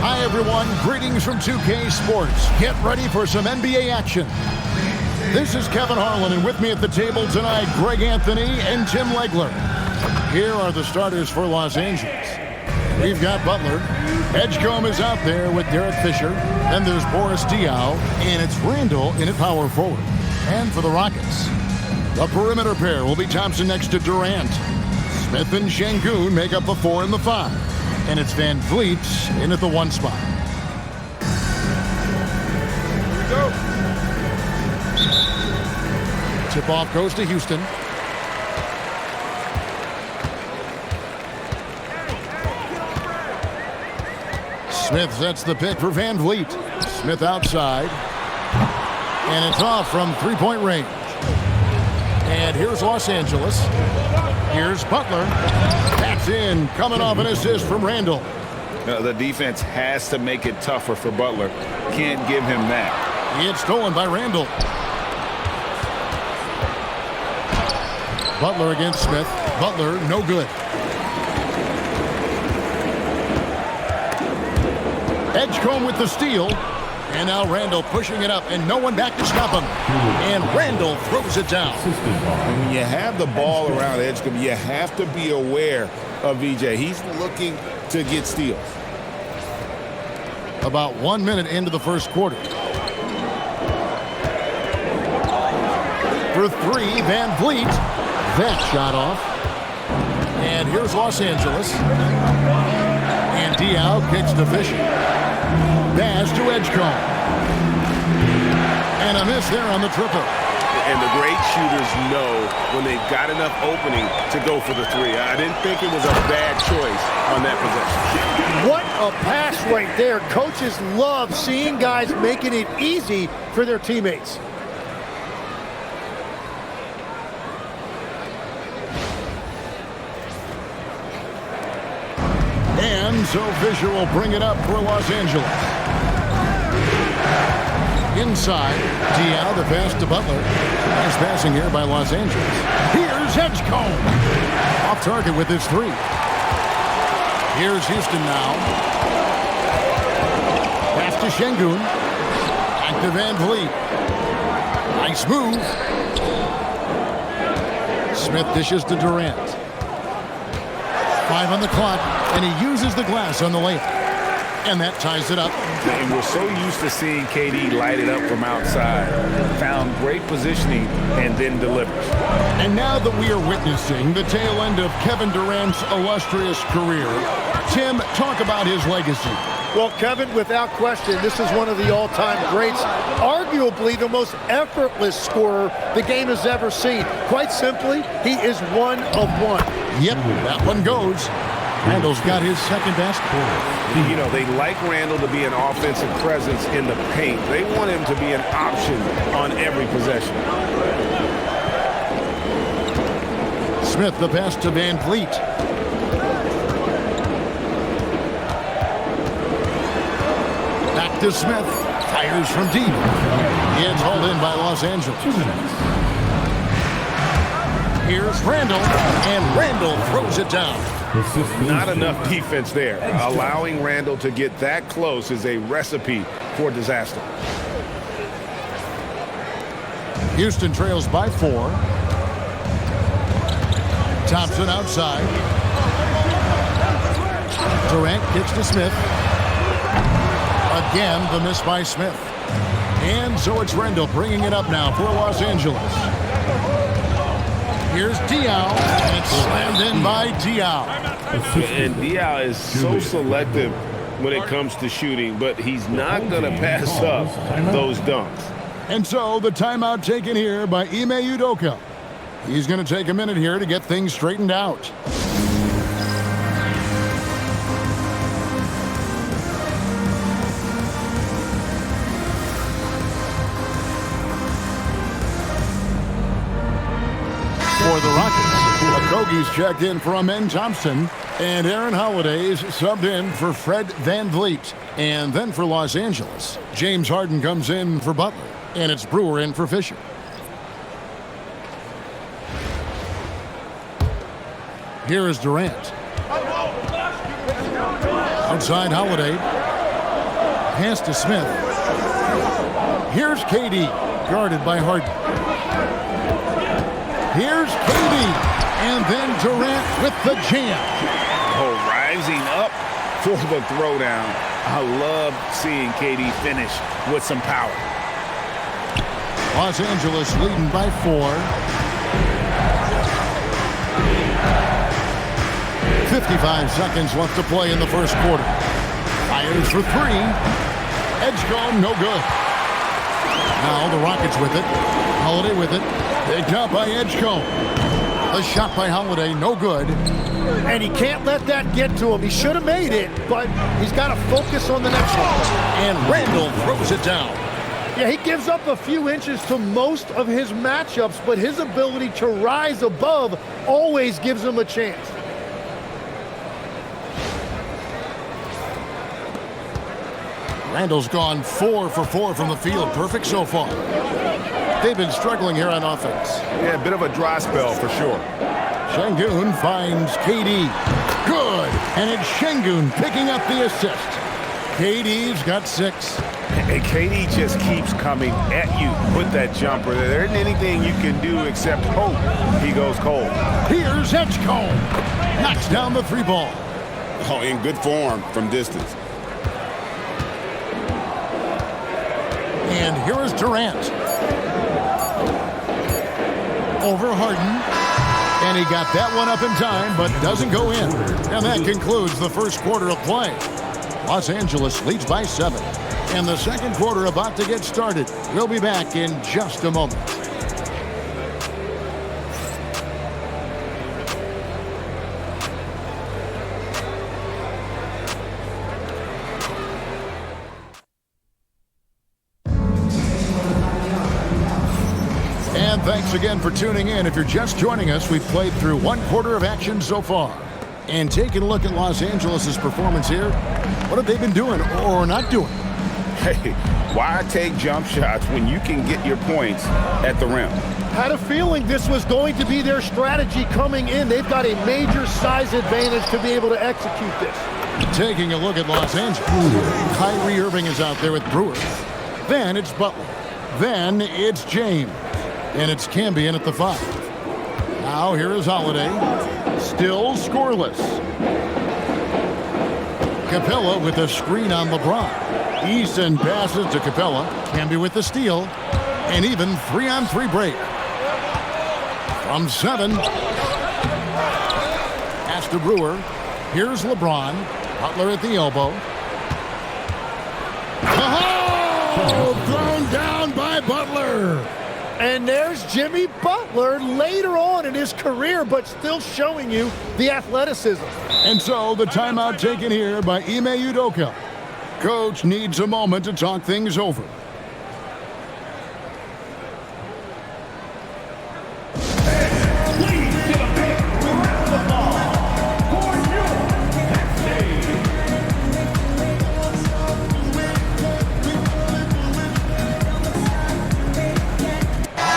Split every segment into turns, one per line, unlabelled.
Hi, everyone. Greetings from 2K Sports. Get ready for some NBA action. This is Kevin Harlan, and with me at the table tonight, Greg Anthony and Tim Legler. Here are the starters for Los Angeles. We've got Butler. Edgecombe is out there with Derek Fisher. Then there's Boris Diaw, and it's Randall in at power forward. And for the Rockets, the perimeter pair will be Thompson next to Durant. Smith and Şengün make up the 4 and the 5. And it's Van Vliet in at the 1 spot. Here we go. Tip-off goes to Houston. Smith sets the pick for Van Vliet. Smith outside. And it's off from three-point range. And here's Los Angeles. Here's Butler. That's in, coming off an assist from Randall.
The defense has to make it tougher for Butler. Can't give him that.
It's stolen by Randall. Butler against Smith. Butler, no good. Edgecombe with the steal. And now Randall pushing it up, and no one back to stop him. And Randall throws it down.
And when you have the ball around Edgecombe, you have to be aware of VJ. He's looking to get steals.
About 1 minute into the first quarter. For 3, Van Vliet. That shot off. And here's Los Angeles. And Diaw kicks to Fisher. Pass to Edgecombe. And a miss there on the triple.
And the great shooters know when they've got enough opening to go for the 3. I didn't think it was a bad choice on that possession.
What a pass right there. Coaches love seeing guys making it easy for their teammates.
And so Fisher will bring it up for Los Angeles. Inside, Diaw, the pass to Butler. Nice passing here by Los Angeles. Here's Edgecombe. Off target with his 3. Here's Houston now. Pass to Şengün. Back to Van Vliet. Nice move. Smith dishes to Durant. 5 on the clock, and he uses the glass on the layup. And that ties it up.
And we're so used to seeing KD light it up from outside. Found great positioning and then delivers.
And now that we are witnessing the tail end of Kevin Durant's illustrious career, Tim, talk about his legacy.
Well, Kevin, without question, this is one of the all-time greats. Arguably the most effortless scorer the game has ever seen. Quite simply, he is one of one.
Yep, that one goes. Randall's got his second basket.
You know, they like Randall to be an offensive presence in the paint. They want him to be an option on every possession.
Smith, the pass to Van Vliet. Back to Smith. Fires from deep. It's hauled in by Los Angeles. Here's Randall, and Randall throws it down.
Not enough defense there. Allowing Randall to get that close is a recipe for disaster.
Houston trails by 4. Thompson outside. Durant kicks to Smith. Again, the miss by Smith. And so it's Randall bringing it up now for Los Angeles. Here's Diaw, and it's slammed in by Diaw.
And Diaw is so selective when it comes to shooting, but he's not going to pass up those dunks.
And so the timeout taken here by Ime Udoka. He's going to take a minute here to get things straightened out. For the Rockets, Okogie's checked in for Amen Thompson, and Aaron Holiday's subbed in for Fred Van Vliet. And then for Los Angeles, James Harden comes in for Butler, and it's Brewer in for Fisher. Here is Durant. Outside Holiday. Pass to Smith. Here's KD, guarded by Harden. Here's KD, and then Durant with the jam.
Oh, rising up for the throwdown. I love seeing KD finish with some power.
Los Angeles leading by 4. 55 seconds left to play in the first quarter. Fires for 3. Edgecombe, no good. Now the Rockets with it. Holiday with it. Picked up by Edgecombe. A shot by Holiday, no good.
And he can't let that get to him. He should have made it, but he's got to focus on the next one.
And Randall throws it down.
Yeah, he gives up a few inches to most of his matchups, but his ability to rise above always gives him a chance.
Randall's gone 4 for 4 from the field. Perfect so far. They've been struggling here on offense.
Yeah, a bit of a dry spell for sure.
Şengün finds KD. Good. And it's Şengün picking up the assist. KD's got 6.
And KD just keeps coming at you with that jumper. There isn't anything you can do except hope he goes cold.
Here's Edgecombe. Knocks down the 3 ball.
Oh, in good form from distance.
And here is Durant. Over Harden. And he got that one up in time, but doesn't go in. And that concludes the first quarter of play. Los Angeles leads by 7. And the second quarter about to get started. We'll be back in just a moment. And thanks again for tuning in. If you're just joining us, we've played through 1 quarter of action so far. And taking a look at Los Angeles' performance here, what have they been doing or not doing?
Hey, why take jump shots when you can get your points at the rim?
Had a feeling this was going to be their strategy coming in. They've got a major size advantage to be able to execute this.
Taking a look at Los Angeles, Kyrie Irving is out there with Brewer. Then it's Butler. Then it's James. And it's Cambion at the 5. Now here is Holiday. Still scoreless. Capella with a screen on LeBron. Eason passes to Capella. Camby with the steal. And even 3-on-3 break. From 7. Pass to Brewer. Here's LeBron. Butler at the elbow. Oh! Thrown down by Butler.
And there's Jimmy Butler later on in his career, but still showing you the athleticism.
And so the timeout taken here by Ime Udoka. Coach needs a moment to talk things over.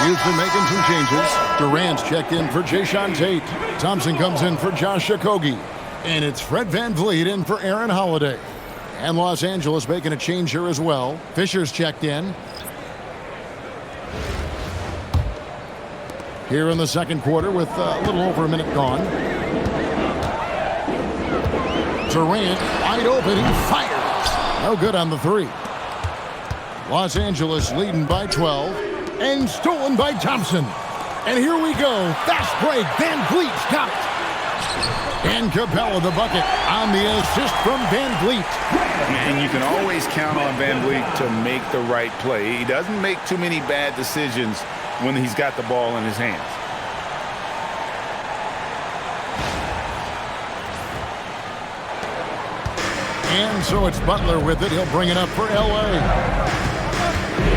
Houston making some changes. Durant's checked in for Jayshawn Tate. Thompson comes in for Josh Okogie. And it's Fred VanVleet in for Aaron Holiday. And Los Angeles making a change here as well. Fisher's checked in. Here in the second quarter with a little over a minute gone. Durant wide open. He fires. No good on the 3. Los Angeles leading by 12. And stolen by Thompson. And here we go. Fast break. VanVleet's got it. And Capella the bucket on the assist from VanVleet.
And you can always count on VanVleet to make the right play. He doesn't make too many bad decisions when he's got the ball in his hands.
And so it's Butler with it. He'll bring it up for L.A.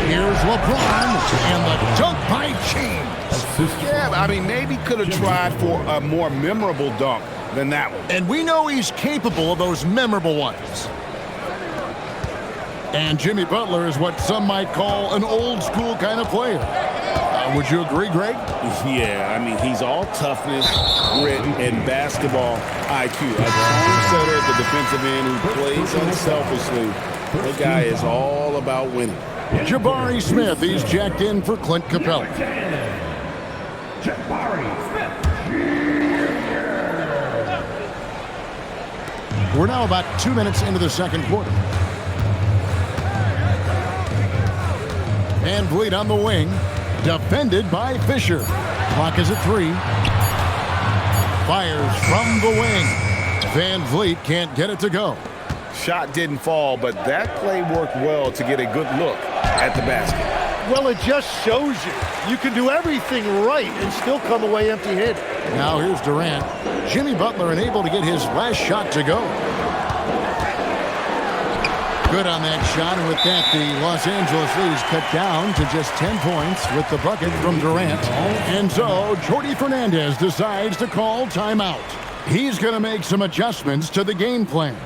Here's LeBron, and the dunk by James.
Yeah, I mean, maybe could have tried for a more memorable dunk than that one.
And we know he's capable of those memorable ones. And Jimmy Butler is what some might call an old-school kind of player. Would you agree, Greg?
Yeah, I mean, he's all toughness, grit, and basketball IQ. A tone setter at the defensive end who plays unselfishly
That guy is all about winning.
Jabari Smith, he's checked in for Clint Capella. We're now about 2 minutes into the second quarter. Van Vliet on the wing, defended by Fisher. Clock is at 3. Fires from the wing. Van Vliet can't get it to go.
Shot didn't fall, but that play worked well to get a good look at the basket.
Well, it just shows you can do everything right and still come away empty-handed.
Now here's Durant. Jimmy Butler unable to get his last shot to go. Good on that shot, and with that, the Los Angeles lead is cut down to just 10 points with the bucket from Durant. And so, Jordi Fernandez decides to call timeout. He's going to make some adjustments to the game plan.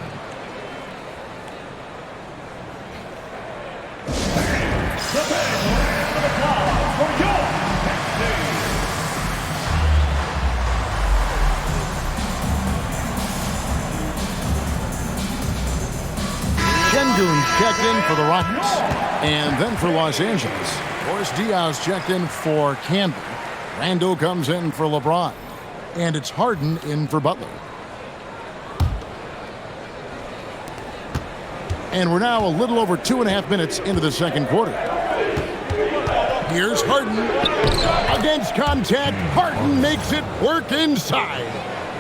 Checked in for the Rockets, and then for Los Angeles. Boris Diaz checked in for Campbell. Randall comes in for LeBron, and it's Harden in for Butler. And we're now a little over 2.5 minutes into the second quarter. Here's Harden. Against contact, Harden makes it work inside.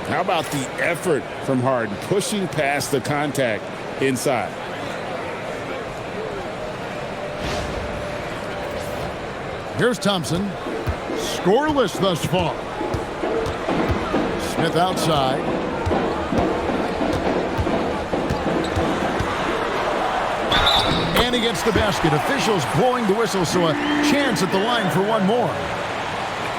How about the effort from Harden, pushing past the contact inside?
Here's Thompson. Scoreless thus far. Smith outside. And he gets the basket. Officials blowing the whistle, so a chance at the line for one more.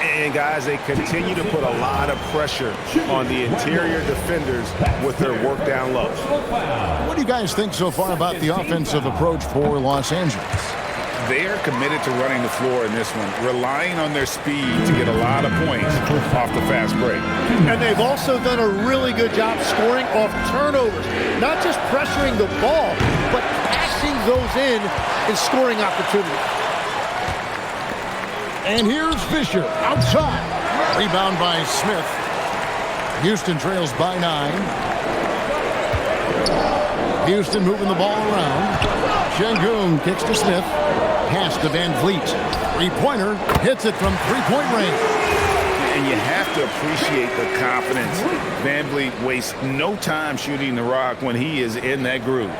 And, guys, they continue to put a lot of pressure on the interior defenders with their work down low.
What do you guys think so far about the offensive approach for Los Angeles?
They are committed to running the floor in this one, relying on their speed to get a lot of points off the fast break.
And they've also done a really good job scoring off turnovers. Not just pressuring the ball, but passing those in and scoring opportunities.
And here's Fisher outside. Rebound by Smith. Houston trails by 9. Houston moving the ball around. Şengün kicks to Smith. Pass to Van Vliet. Three-pointer. Hits it from three-point range.
And you have to appreciate the confidence. Van Vliet wastes no time shooting the rock when he is in that groove.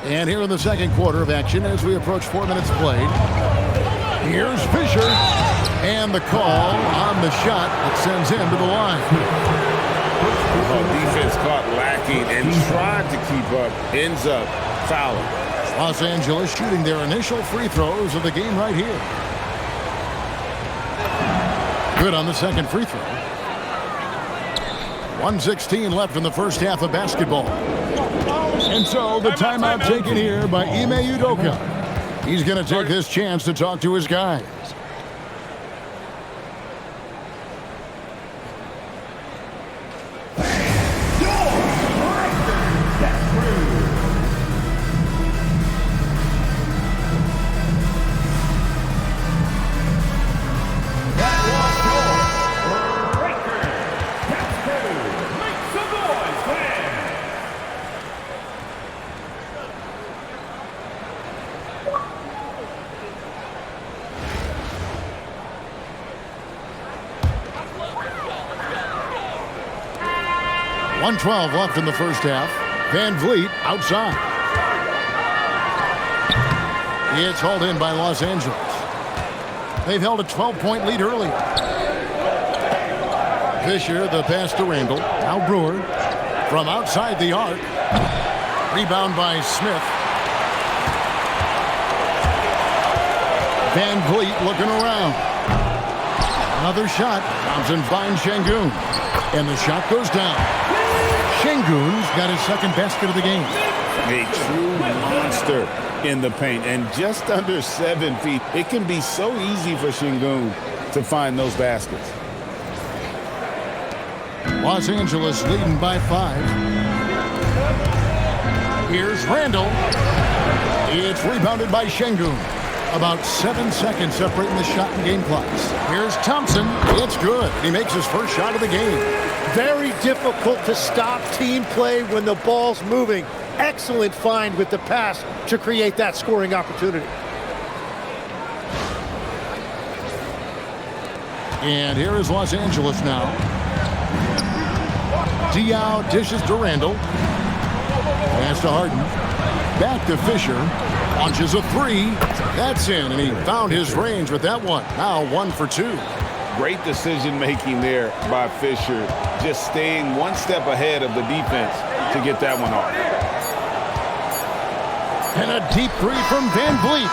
And here in the second quarter of action as we approach 4 minutes played. Here's Fisher. And the call on the shot that sends him to the line.
Defense caught lacking and tried to keep up. Ends up fouling.
Los Angeles shooting their initial free throws of the game right here. Good on the second free throw. 1:16 left in the first half of basketball. And so the timeout taken here by Ime Udoka. He's going to take this chance to talk to his guys. .12 left in the first half. Van Vliet outside. It's hauled in by Los Angeles. They've held a 12-point lead early. Fisher, the pass to Randall. Now Brewer from outside the arc. Rebound by Smith. Van Vliet looking around. Another shot. Thompson finds Şengün. And the shot goes down. Şengün's got his second basket of the game.
A true monster in the paint, and just under 7 feet. It can be so easy for Şengün to find those baskets.
Los Angeles leading by 5. Here's Randall. It's rebounded by Şengün. About 7 seconds separating the shot and game clocks. Here's Thompson. It's good. He makes his first shot of the game.
Very difficult to stop team play when the ball's moving. Excellent find with the pass to create that scoring opportunity.
And here is Los Angeles now. Diaw dishes to Randall. Pass to Harden. Back to Fisher. Launches a three. That's in, and he found his range with that one. Now 1 for 2.
Great decision-making there by Fisher. Just staying one step ahead of the defense to get that one off.
And a deep three from Van Vliet.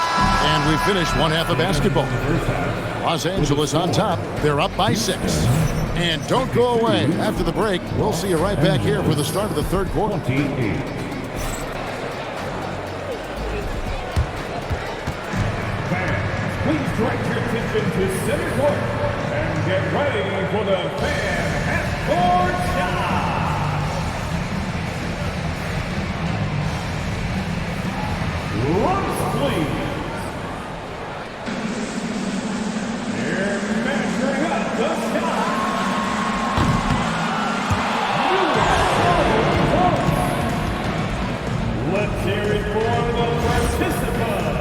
And we finish one half of basketball. Los Angeles on top. They're up by 6. And don't go away. After the break, we'll see you right back here for the start of the third quarter.
Please direct your attention to center court and get ready for the fan half-court shot. Runs, please. They're measuring up the shot. Let's hear it for the participants.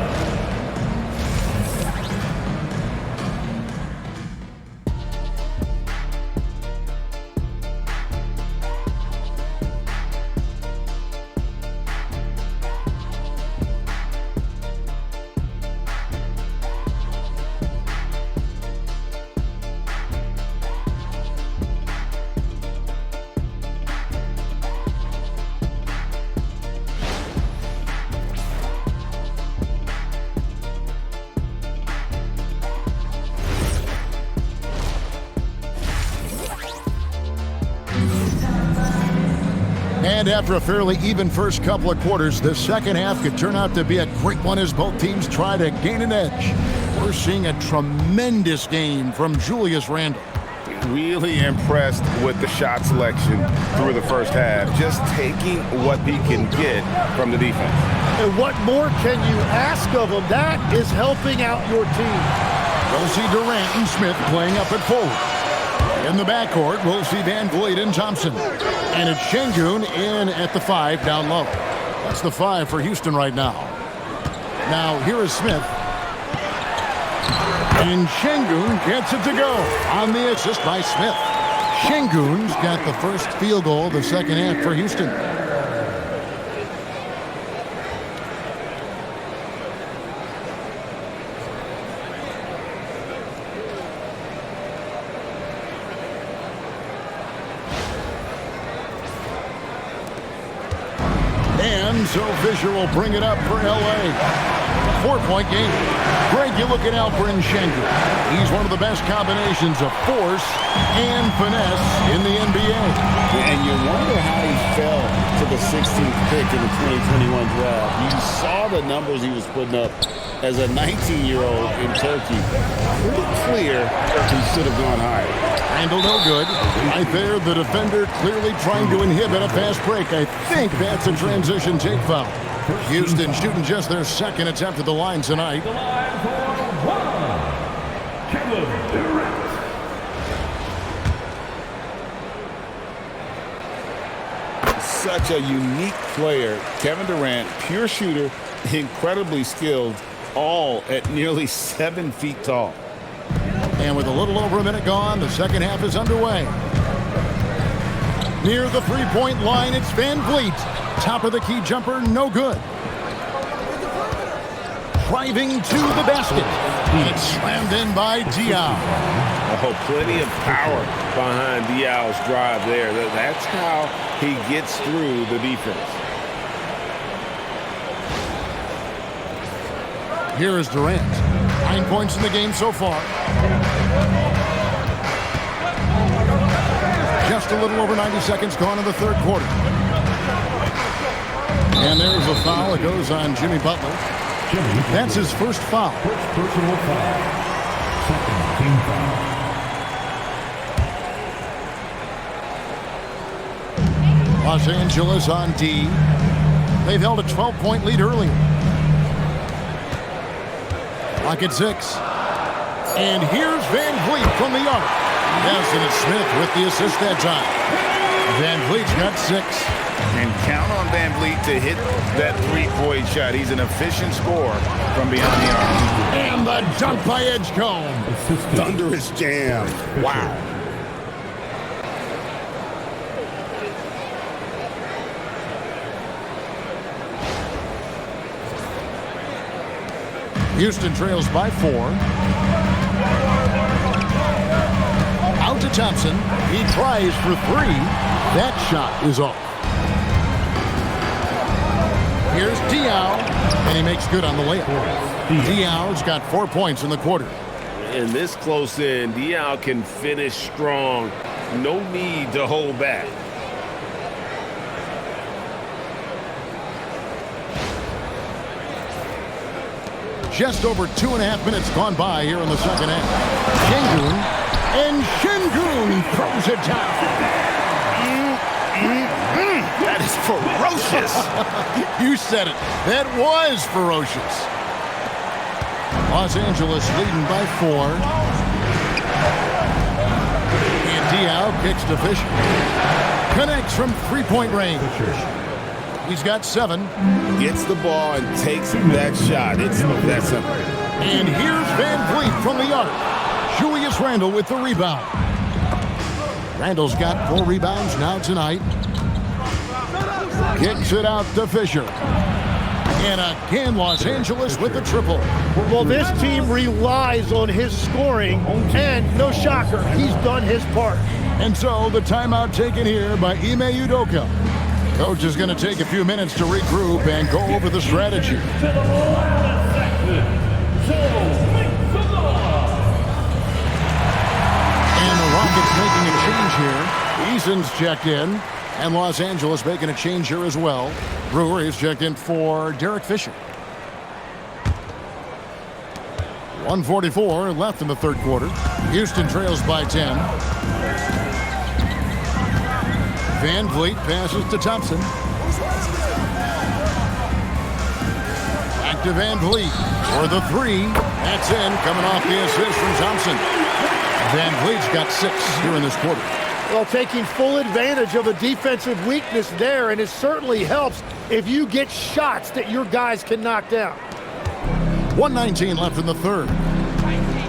And after a fairly even first couple of quarters, the second half could turn out to be a great one as both teams try to gain an edge. We're seeing a tremendous game from Julius Randle.
Really impressed with the shot selection through the first half. Just taking what he can get from the defense.
And what more can you ask of him? That is helping out your team.
We'll see Durant and Smith playing up at forward. In the backcourt, we'll see Van Vliet and Thompson. And it's Şengün in at the 5 down low. That's the 5 for Houston right now. Now here is Smith. And Şengün gets it to go on the assist by Smith. Şengün's got the first field goal of the second half for Houston. And so Fisher will bring it up for L.A. 4-point game. Greg, you're looking out for Şengün. He's one of the best combinations of force and finesse in the NBA.
And you wonder how he fell to the 16th pick in the 2021 draft. You saw the numbers he was putting up as a 19-year-old in Turkey. Pretty clear he should have gone higher.
Randall no good. Right there, the defender clearly trying to inhibit a fast break. I think that's a transition take foul. Houston shooting just their second attempt at the line tonight.
The line for one. Kevin Durant.
Such a unique player. Kevin Durant, pure shooter, incredibly skilled, all at nearly 7 feet tall.
And with a little over a minute gone, the second half is underway. Near the three-point line, it's Van Vliet. Top of the key jumper, no good. Driving to the basket. It's slammed in by Diaw.
Oh, plenty of power behind Diaw's drive there. That's how he gets through the defense.
Here is Durant. 9 points in the game so far. Just a little over 90 seconds gone in the third quarter. And there's a foul. It goes on Jimmy Butler. That's his first foul.
Personal foul. Second team foul.
Los Angeles on D. They've held a 12-point lead earlier. Clock at 6. And here's Van Vliet from the arc. Nelson and Smith with the assist that time. Van Vliet's got 6.
And count on Van Vliet to hit that three-point shot. He's an efficient scorer from beyond the arc.
And the dunk by Edgecombe.
Thunderous jam. Wow.
Houston trails by 4. Out to Thompson. He tries for 3. That shot is off. Here's Diaw, and he makes good on the layup. Diaw's got 4 points in the quarter.
And this close in, Diaw can finish strong. No need to hold back.
Just over 2.5 minutes gone by here in the second half. Şengün, and Şengün throws it down.
That is ferocious.
You said it. That was ferocious. Los Angeles leading by 4. And Diaw kicks to Fisher. Connects from three-point range. He's got 7.
Gets the ball and takes that shot. It's that simple.
And here's Van Vliet from the arc. Julius Randle with the rebound. Randle's got 4 rebounds now tonight. Kicks it out to Fisher. And again, Los Angeles with the triple.
Well, this team relies on his scoring, and no shocker, he's done his part.
And so the timeout taken here by Ime Udoka. Coach is going to take a few minutes to regroup and go over the strategy. And the Rockets making a change here. Eason's checked in. And Los Angeles making a change here as well. Brewer is checked in for Derek Fisher. 1:44 left in the third quarter. Houston trails by 10. Van Vliet passes to Thompson. Back to Van Vliet for the 3. That's in, coming off the assist from Thompson. Van Vliet's got 6 here in this quarter.
Well, taking full advantage of a defensive weakness there, and it certainly helps if you get shots that your guys can knock down.
1:19 left in the third.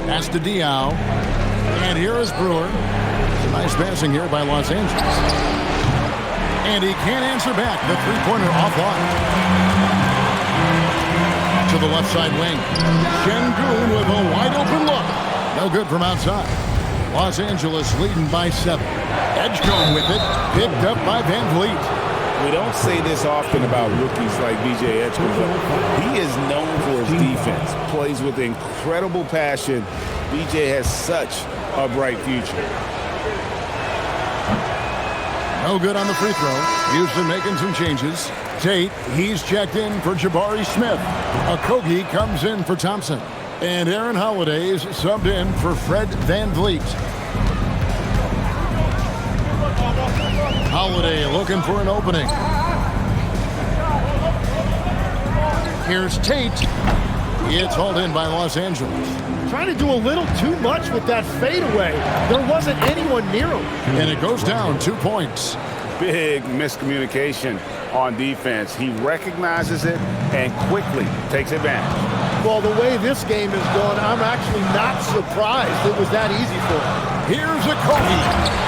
Pass to Diaw. And here is Brewer. Some nice passing here by Los Angeles. And he can't answer back. The three-pointer offline. To the left side wing. Şengün with a wide-open look. No good from outside. Los Angeles leading by 7. Edgecombe with it. Picked up by Van Vliet.
We don't say this often about rookies like B.J. Edgecombe, but he is known for his defense. Plays with incredible passion. B.J. has such a bright future.
No good on the free throw. Houston making some changes. Tate, he's checked in for Jabari Smith. Okogie comes in for Thompson. And Aaron Holiday's subbed in for Fred Van Vliet. Holiday looking for an opening. Here's Tate. It's hauled in by Los Angeles.
Trying to do a little too much with that fadeaway. There wasn't anyone near him.
And it goes down 2 points.
Big miscommunication on defense. He recognizes it and quickly takes advantage.
Well, the way this game is going, I'm actually not surprised it was that easy for him.
Here's Okogie.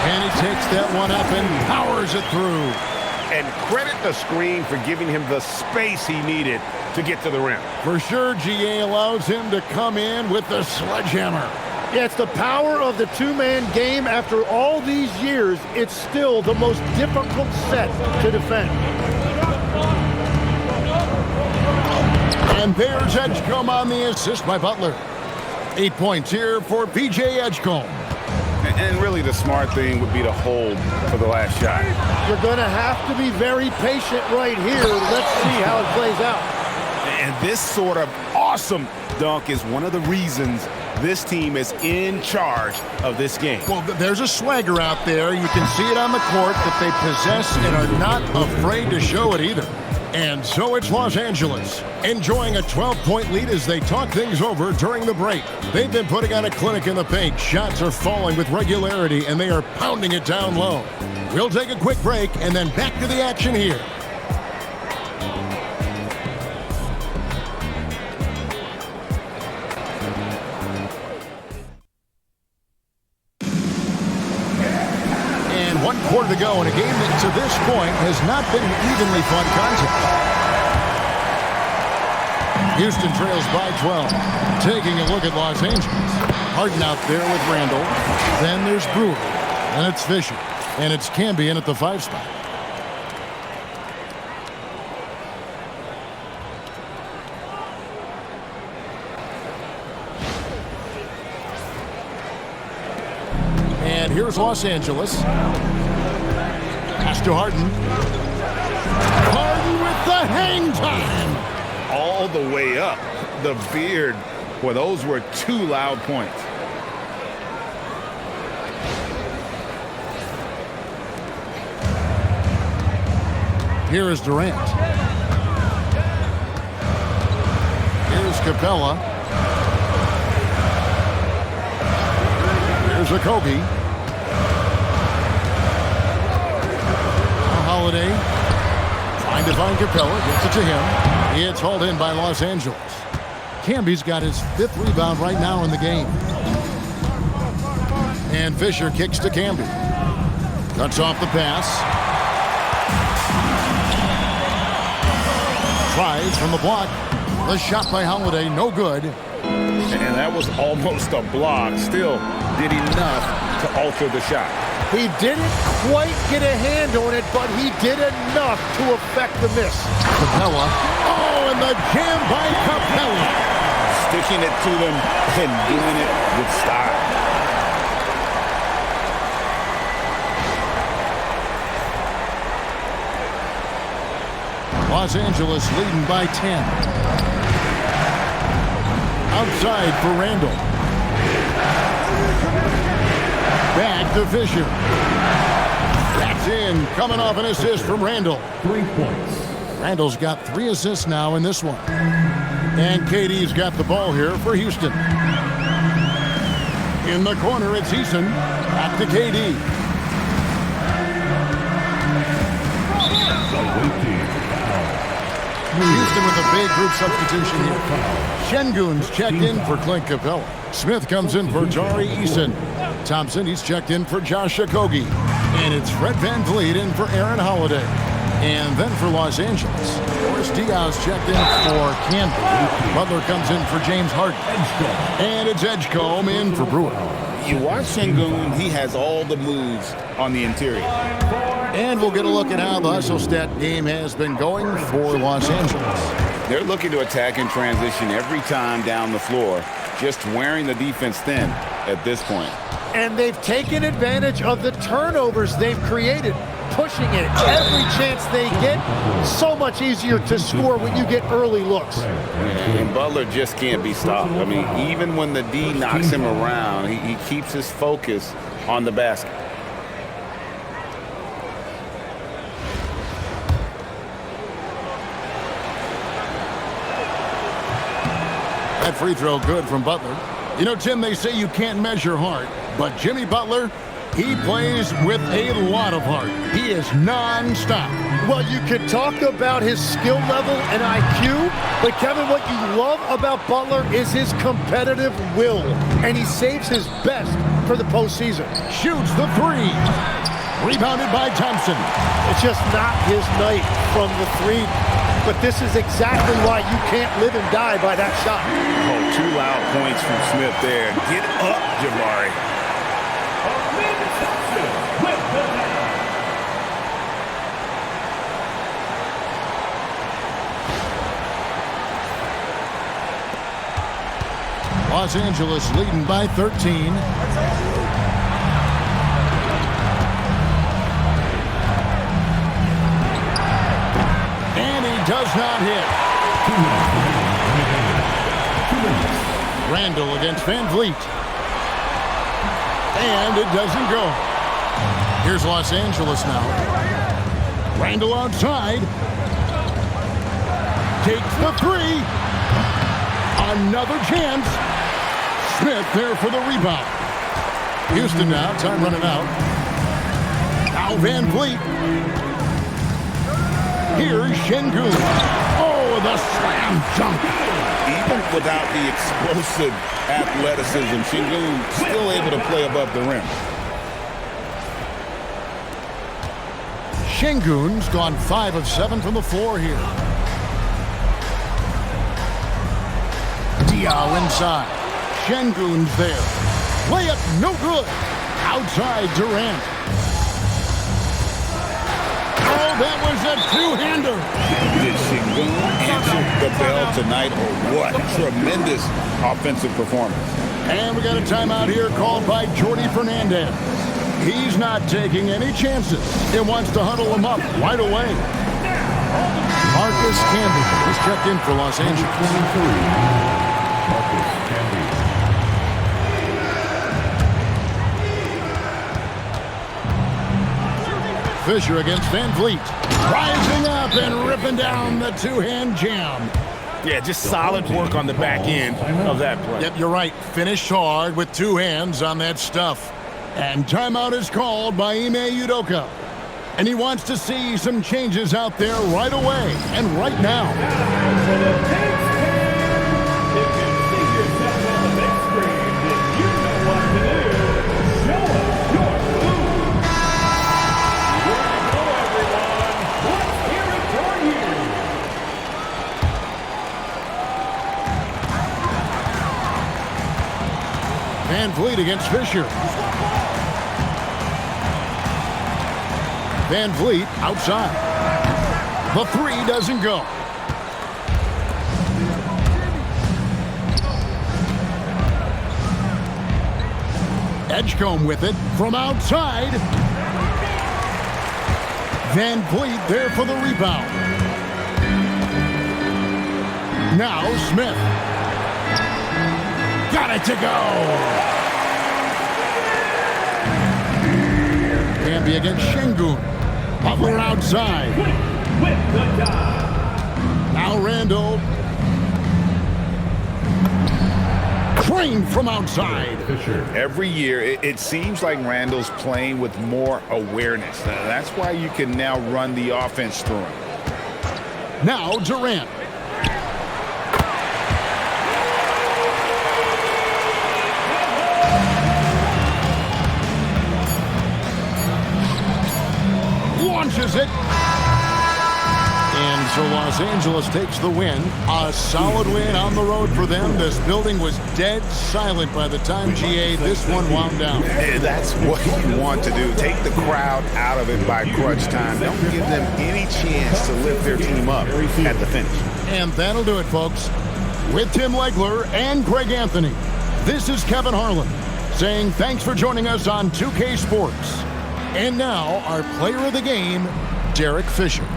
And he takes that one up and powers it through.
And credit the screen for giving him the space he needed to get to the rim.
For sure, GA allows him to come in with the sledgehammer.
Yeah, it's the power of the two-man game. After all these years, it's still the most difficult set to defend.
And there's Edgecombe on the assist by Butler. 8 points here for B.J. Edgecombe.
And really the smart thing would be to hold for the last shot.
You're going to have to be very patient right here. Let's see how it plays out.
And this sort of awesome dunk is one of the reasons this team is in charge of this game.
Well, there's a swagger out there. You can see it on the court that they possess and are not afraid to show it either. And so it's Los Angeles, enjoying a 12-point lead as they talk things over during the break. They've been putting on a clinic in the paint. Shots are falling with regularity, and they are pounding it down low. We'll take a quick break and then back to the action here. And 1 quarter to go in a game that to this point has not been an evenly fought contest. Houston trails by 12. Taking a look at Los Angeles. Harden out there with Randall. Then there's Brewer. Then it's Fisher. And it's Camby in at the 5 spot. And here's Los Angeles. Pass to Harden. Harden with the hang time.
All the way up. The beard. Well, those were 2 loud points.
Here is Durant. Here's Capella. Here's Okogie. Holiday trying to find Capella. Gets it to him. It's hauled in by Los Angeles. Camby's got his 5th rebound right now in the game. And Fisher kicks to Camby. Cuts off the pass. Tries from the block. The shot by Holiday, no good.
And that was almost a block. Still did enough to alter the shot.
He didn't quite get a hand on it, but he did enough to affect the miss.
Capella. Oh, and the jam by Capella.
Sticking it to them and doing it with style.
Los Angeles leading by 10. Outside for Randall. Back to Fisher. That's in. Coming off an assist from Randall.
3 points.
Randall's got 3 assists now in this one. And KD's got the ball here for Houston. In the corner, it's Eason. Back to KD. Houston with a big group substitution here. Şengün's checked in for Clint Capella. Smith comes in for Tari Eason. Thompson, he's checked in for Josh Okogie. And it's Fred VanVleet in for Aaron Holiday. And then for Los Angeles, Boris Diaz checked in for Camby. Butler comes in for James Harden. And it's Edgecombe in for Brewer.
You watch Şengün, he has all the moves on the interior.
And we'll get a look at how the hustle stat game has been going for Los Angeles.
They're looking to attack in transition every time down the floor, just wearing the defense thin at this point.
And they've taken advantage of the turnovers they've created, pushing it every chance they get. So much easier to score when you get early looks.
And Butler just can't be stopped. I mean, even when the D knocks him around, he keeps his focus on the basket.
That free throw good from Butler. You know, Tim, they say you can't measure heart, but Jimmy Butler, he plays with a lot of heart. He is non-stop.
Well, you can talk about his skill level and IQ, but Kevin, what you love about Butler is his competitive will, and he saves his best for the postseason.
Shoots the 3. Rebounded by Thompson.
It's just not his night from the 3, but this is exactly why you can't live and die by that shot.
Oh, 2 loud points from Smith there. Get up, Jabari.
Los Angeles leading by 13. And he does not hit. Randall against Van Vliet. And it doesn't go. Here's Los Angeles now. Randall outside. Takes the three. Another chance. Smith there for the rebound. Houston now, time running out. Now Van Vliet. Here's Şengün. Oh, the slam dunk.
Even without the explosive athleticism, Şengün still able to play above the rim.
Şengün's gone 5 of 7 from the floor here. Diaw inside. Şengün's there. Layup no good. Outside Durant. Oh, that was a two-hander.
Did Şengün answer the bell tonight or what? Tremendous offensive performance.
And we got a timeout here called by Jordi Fernandez. He's not taking any chances. He wants to huddle him up right away. Marcus Camby is checked in for Los Angeles.
Marcus Camby.
Fisher against Van Vliet. Rising up and ripping down the two-hand jam.
Yeah, just solid work on the back end of that play.
Yep, you're right. Finished hard with two hands on that stuff. And timeout is called by Ime Udoka. And he wants to see some changes out there right away and right now. Van Vliet against Fisher. Van Vliet outside. The three doesn't go. Edgecombe with it from outside. Van Vliet there for the rebound. Now Smith. Got it to go. Camby against Şengün. Butler outside. Now Randall. Crane from outside.
Every year, it seems like Randall's playing with more awareness. That's why you can now run the offense through him.
Now Durant. Launches it. And so Los Angeles takes the win. A solid win on the road for them. This building was dead silent by the time, GA, this one wound down.
And that's what you want to do. Take the crowd out of it by crunch time. Don't give them any chance to lift their team up at the finish.
And that'll do it, folks. With Tim Legler and Greg Anthony, this is Kevin Harlan saying thanks for joining us on 2K Sports. And now, our player of the game, Derek Fisher.